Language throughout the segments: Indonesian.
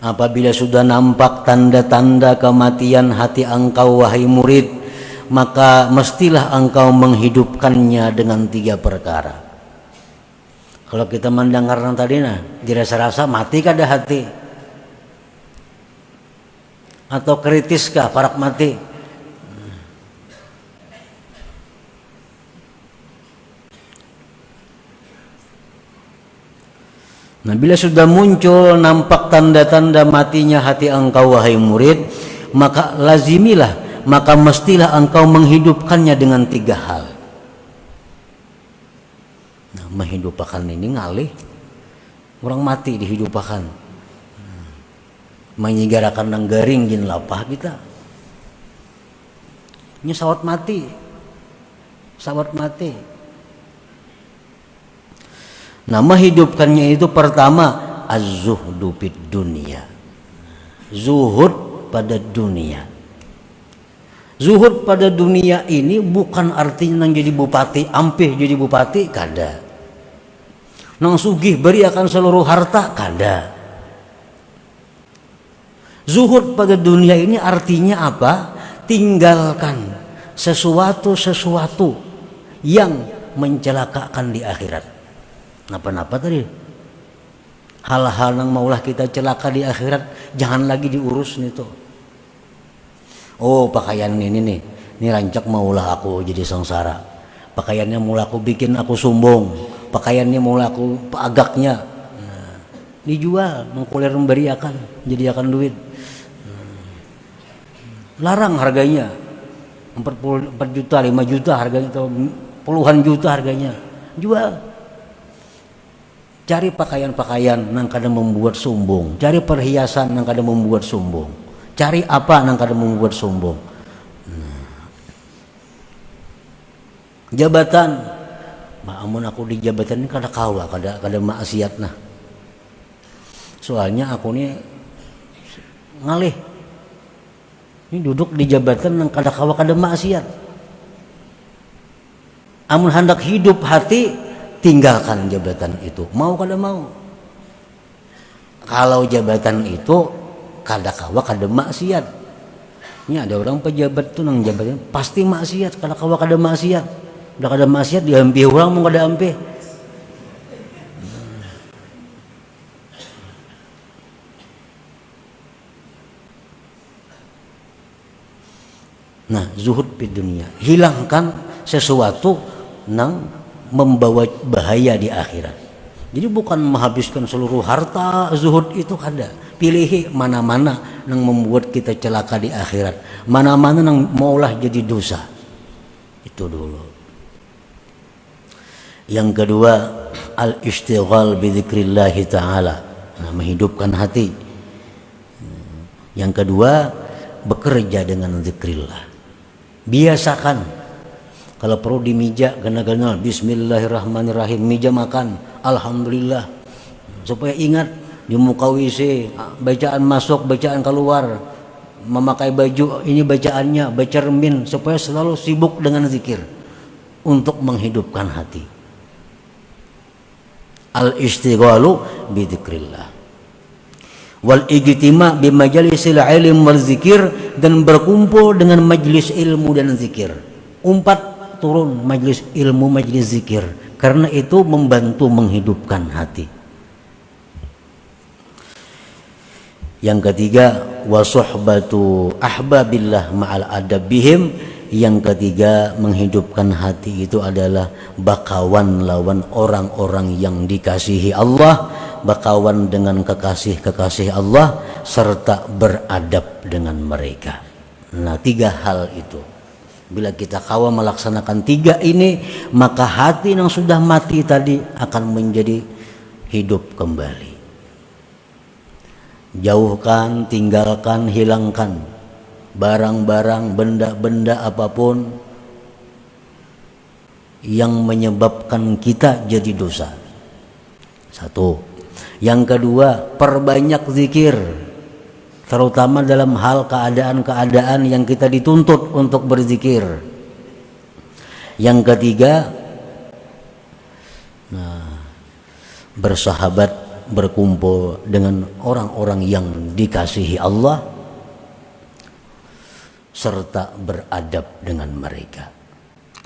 Apabila sudah nampak tanda-tanda kematian hati engkau wahai murid, maka mestilah engkau menghidupkannya dengan 3 perkara. Kalau kita mendengar yang tadi dirasa-rasa mati kada hati, atau kritiskah parak mati? Nah, bila sudah muncul nampak tanda-tanda matinya hati engkau wahai murid, maka lazimilah, maka mestilah engkau menghidupkannya dengan 3 hal. Nah, menghidupkan ini ngalih, orang mati dihidupkan, menyigarakan nang garing jin lapah kita. Ini sawat mati. Nah, menghidupkannya itu pertama az-zuhdu fid dunya. Zuhud pada dunia. Zuhud pada dunia ini bukan artinya nang jadi bupati, ampih jadi bupati, kada. Nang sugih beri akan seluruh harta, kada. Zuhud pada dunia ini artinya apa? Tinggalkan sesuatu yang mencelakakan di akhirat. Napa-napa tadi? Hal-hal yang maulah kita celaka di akhirat, jangan lagi diurus nih tuh. Oh, pakaian ini nih, ini rancak maulah aku jadi sengsara. Pakaiannya maulah aku bikin aku sombong. Pakaiannya maulah aku agaknya. Nah, dijual, mengkulir memberi akan, jadi akan duit. Larang harganya, 4 juta, 5 juta harganya, atau puluhan juta harganya. Jual. Cari pakaian-pakaian nang kadang membuat sombong, cari perhiasan nang kadang membuat sombong, cari apa nang kadang membuat sombong. Jabatan, amun aku di jabatan ini kada kawa, kada maksiat nah. Soalnya aku ini ngalih, ini duduk di jabatan nang kada kawa kada maksiat. Amun hendak hidup hati, tinggalkan jabatan itu, mau kada mau. Kalau jabatan itu kada kawa kada maksiat. Ini ada orang pejabat tuh nang jabatan pasti maksiat, kada kawa kada maksiat. Udah kada maksiat diampih orang mau kada ampih. Nah, zuhud di dunia, hilangkan sesuatu nang membawa bahaya di akhirat. Jadi bukan menghabiskan seluruh harta, zuhud itu kada. Pilih mana-mana yang membuat kita celaka di akhirat, mana-mana yang maulah jadi dosa. Itu dulu. Yang kedua, al-istighal bi dzikrillah taala. Nah, menghidupkan hati. Yang kedua, bekerja dengan zikrillah. Biasakan. Kalau perlu di meja gana-gana bismillahirrahmanirrahim, meja makan alhamdulillah, supaya ingat di muka WC bacaan masuk bacaan keluar, memakai baju ini bacaannya, baca cermin, supaya selalu sibuk dengan zikir untuk menghidupkan hati. Al-istighalu bi dzikrillah wal ijtima' bi majalisil ilm wal zikir, dan berkumpul dengan majlis ilmu dan zikir. Turun majlis ilmu, majlis zikir, karena itu membantu menghidupkan hati. Yang ketiga, wasuhbatu ahbabillah ma'al adabihim. Yang ketiga, menghidupkan hati itu adalah bakawan lawan orang-orang yang dikasihi Allah, bakawan dengan kekasih-kekasih Allah, serta beradab dengan mereka. Nah, 3 hal itu. Bila kita kawa melaksanakan 3 ini, maka hati yang sudah mati tadi akan menjadi hidup kembali. Jauhkan, tinggalkan, hilangkan barang-barang, benda-benda apapun yang menyebabkan kita jadi dosa. 1. Yang kedua, perbanyak zikir, terutama dalam hal keadaan-keadaan yang kita dituntut untuk berzikir. Yang ketiga, bersahabat berkumpul dengan orang-orang yang dikasihi Allah serta beradab dengan mereka.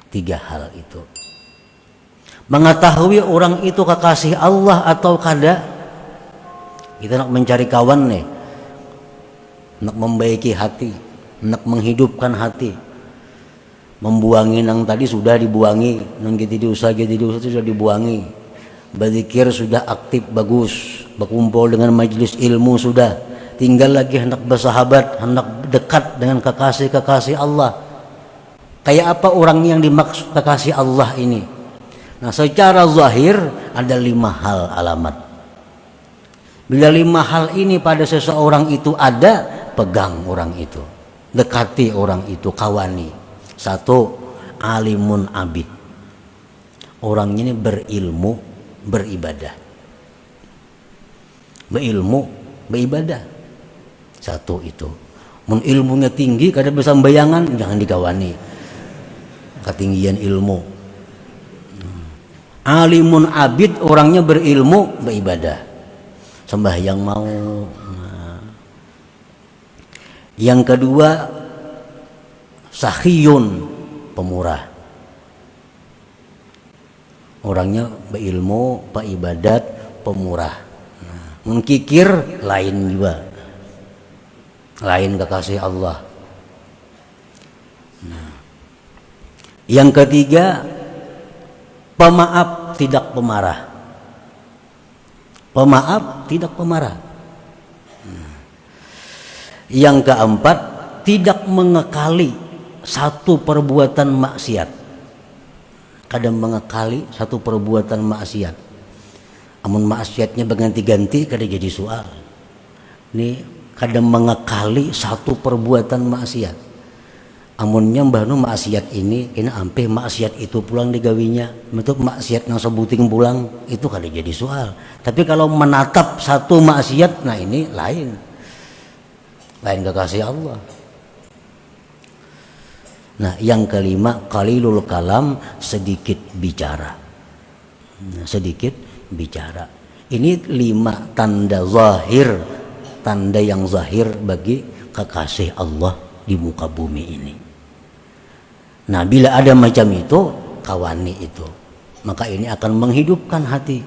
3 hal itu. Mengetahui orang itu kekasih Allah atau kada. Kita nak mencari kawan nih, nak membaiki hati, nak menghidupkan hati. Membuangi nang tadi sudah dibuangi, nang gitu dosa sudah dibuangi. Berzikir sudah aktif bagus, berkumpul dengan majelis ilmu sudah. Tinggal lagi hendak bersahabat, hendak dekat dengan kekasih-kekasih Allah. Kayak apa orang yang dimaksud kekasih Allah ini? Nah, secara zahir ada 5 hal alamat. Bila 5 hal ini pada seseorang itu ada, pegang orang itu, dekati orang itu, kawani. 1, alimun abid. Orang ini berilmu, beribadah. Berilmu, beribadah. 1 itu. Mun ilmunya tinggi, kada bisa bayangan, jangan dikawani. Ketinggian ilmu. Alimun abid, orangnya berilmu, beribadah. Sembahyang mau. Nah. Yang kedua, sakhiyun, pemurah. Orangnya berilmu, beribadat, pemurah. Nah, mengkikir lain juga. Lain kekasih Allah. Nah. Yang ketiga, pemaaf, tidak pemarah. Pemaaf, tidak pemarah. Nah. Yang keempat, tidak mengekali satu perbuatan maksiat. Kadang mengekali satu perbuatan maksiat. Amun maksiatnya berganti-ganti kada jadi soal. Ini kadang mengekali satu perbuatan maksiat. Amunnya mbahnu maksiat ini kena ampe maksiat itu pulang digawinya. Bentuk maksiat yang sebuting pulang itu kada jadi soal. Tapi kalau menatap satu maksiat, nah ini lain. Lain kekasih Allah. Nah, yang kelima, qalilul kalam, sedikit bicara. Nah, sedikit bicara. Ini 5 tanda zahir, tanda yang zahir bagi kekasih Allah di muka bumi ini. Nah, bila ada macam itu, kawani itu, maka ini akan menghidupkan hati.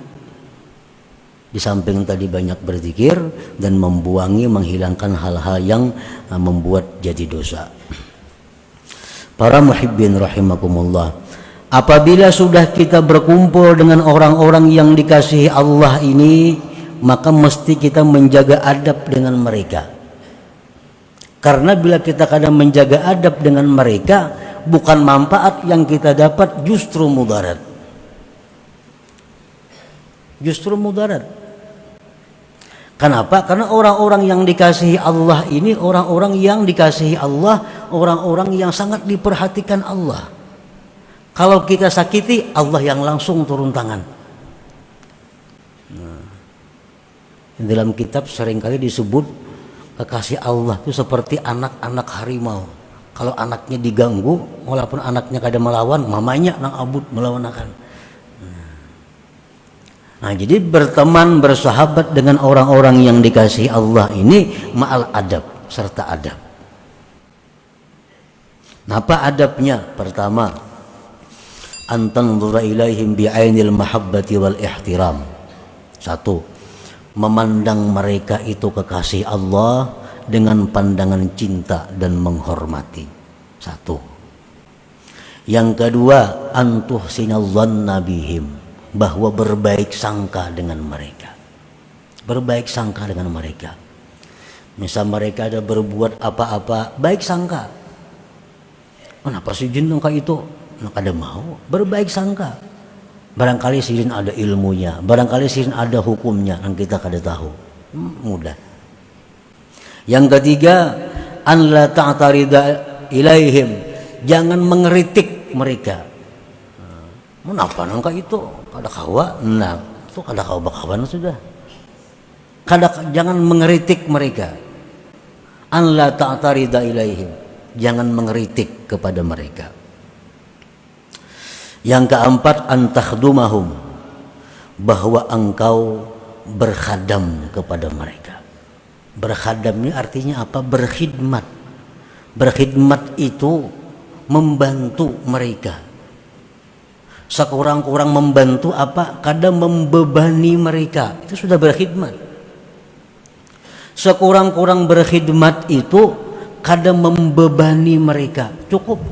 Di samping tadi banyak berzikir dan membuangi, menghilangkan hal-hal yang membuat jadi dosa. Para muhibbin rahimakumullah, apabila sudah kita berkumpul dengan orang-orang yang dikasihi Allah ini, maka mesti kita menjaga adab dengan mereka. Karena bila kita kadang menjaga adab dengan mereka, bukan manfaat yang kita dapat, justru mudarat. Justru mudarat. Kenapa? Karena orang-orang yang dikasihi Allah ini orang-orang yang dikasihi Allah, orang-orang yang sangat diperhatikan Allah. Kalau kita sakiti, Allah yang langsung turun tangan. Nah, dalam kitab seringkali disebut kekasih Allah itu seperti anak-anak harimau. Kalau anaknya diganggu, walaupun anaknya kada melawan, mamanya nang abut melawan akan. Nah, jadi berteman, bersahabat dengan orang-orang yang dikasihi Allah ini ma'al adab, serta adab. Nah, apa adabnya? Pertama, antanzura ilaihim bi'ainil mahabbati wal ihtiram. 1, memandang mereka itu kekasih Allah dengan pandangan cinta dan menghormati. 1. Yang kedua, antuhsinal dhanna bihim, bahwa berbaik sangka dengan mereka. Berbaik sangka dengan mereka. Misal mereka ada berbuat apa-apa, baik sangka. Kenapa si jin kayak itu? Nak ada mau berbaik sangka. Barangkali si jin ada ilmunya, barangkali si jin ada hukumnya yang kita kada tahu. Mudah. Yang ketiga, an la ta'tarida ilaihim, jangan mengeritik mereka. Kenapa nangka itu? Kada kawa, nah itu kada kawa bakawan sudah. Jangan mengeritik mereka. An la ta'tarida ilaihim, jangan mengeritik kepada mereka. Yang keempat, an takhdumahum, bahwa engkau berkhadam kepada mereka. Berkhadam ini artinya apa? Berkhidmat. Berkhidmat itu membantu mereka. Sekurang-kurang membantu apa? Kadang membebani mereka. Itu sudah berkhidmat. Sekurang-kurang berkhidmat itu kadang membebani mereka. Cukup.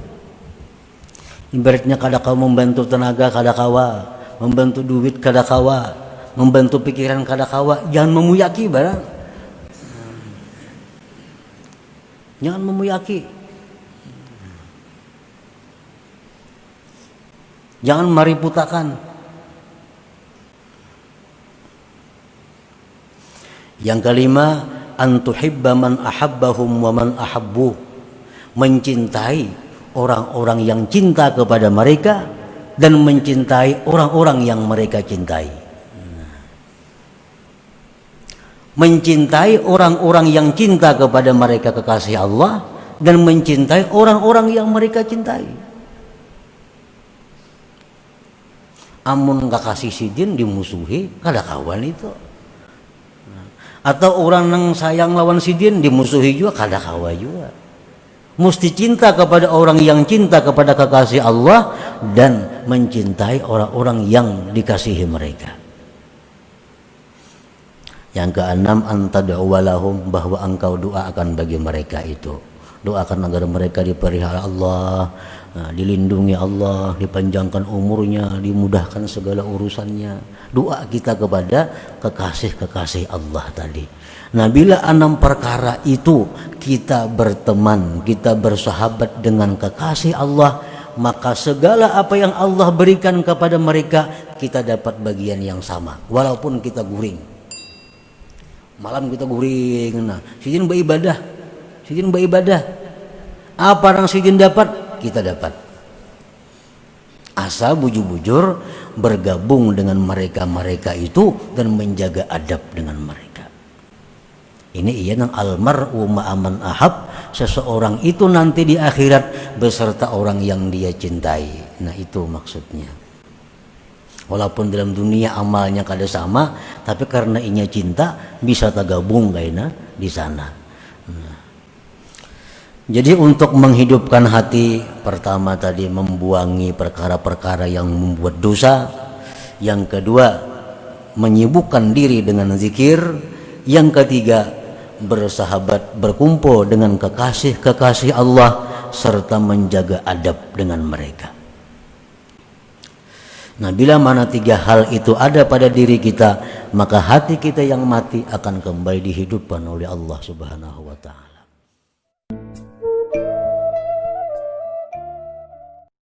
Ibaratnya kadang kau membantu tenaga, kadang kawa membantu duit, kadang kawa membantu pikiran, kadang kawa. Jangan memuyaki barang. Jangan memuyaki. Jangan mariputakan. Yang kelima, antuhibba man ahabbahum wa man ahabbu. Mencintai orang-orang yang cinta kepada mereka dan mencintai orang-orang yang mereka cintai. Mencintai orang-orang yang cinta kepada mereka kekasih Allah dan mencintai orang-orang yang mereka cintai. Amun gak kasih sidin dimusuhi, kada kawan itu. Atau orang yang sayang lawan sidin dimusuhi juga, kada kawan juga. Mesti cinta kepada orang yang cinta kepada kekasih Allah dan mencintai orang-orang yang dikasihi mereka. Yang keenam, antad'uwalahum, bahwa engkau doakan bagi mereka itu. Doakan agar mereka dipelihara Allah, dilindungi Allah, dipanjangkan umurnya, dimudahkan segala urusannya. Doa kita kepada kekasih-kekasih Allah tadi. Nah, bila 6 perkara itu kita berteman, kita bersahabat dengan kekasih Allah, maka segala apa yang Allah berikan kepada mereka, kita dapat bagian yang sama. Walaupun kita guring. Malam kita guring, nah, sidin beribadah. Sidin beribadah. Apa yang sidin dapat, kita dapat. Asal bujur-bujur bergabung dengan mereka-mereka itu dan menjaga adab dengan mereka. Ini ia nang almar'u ma'aman ahab, seseorang itu nanti di akhirat beserta orang yang dia cintai. Nah, itu maksudnya. Walaupun dalam dunia amalnya kada sama, tapi karena inya cinta bisa tergabung kayaknya di sana. Jadi untuk menghidupkan hati, pertama tadi membuangi perkara-perkara yang membuat dosa. Yang kedua, menyibukkan diri dengan zikir. Yang ketiga, bersahabat, berkumpul dengan kekasih-kekasih Allah serta menjaga adab dengan mereka. Nah, bila mana 3 hal itu ada pada diri kita, maka hati kita yang mati akan kembali dihidupkan oleh Allah Subhanahu wa ta'ala.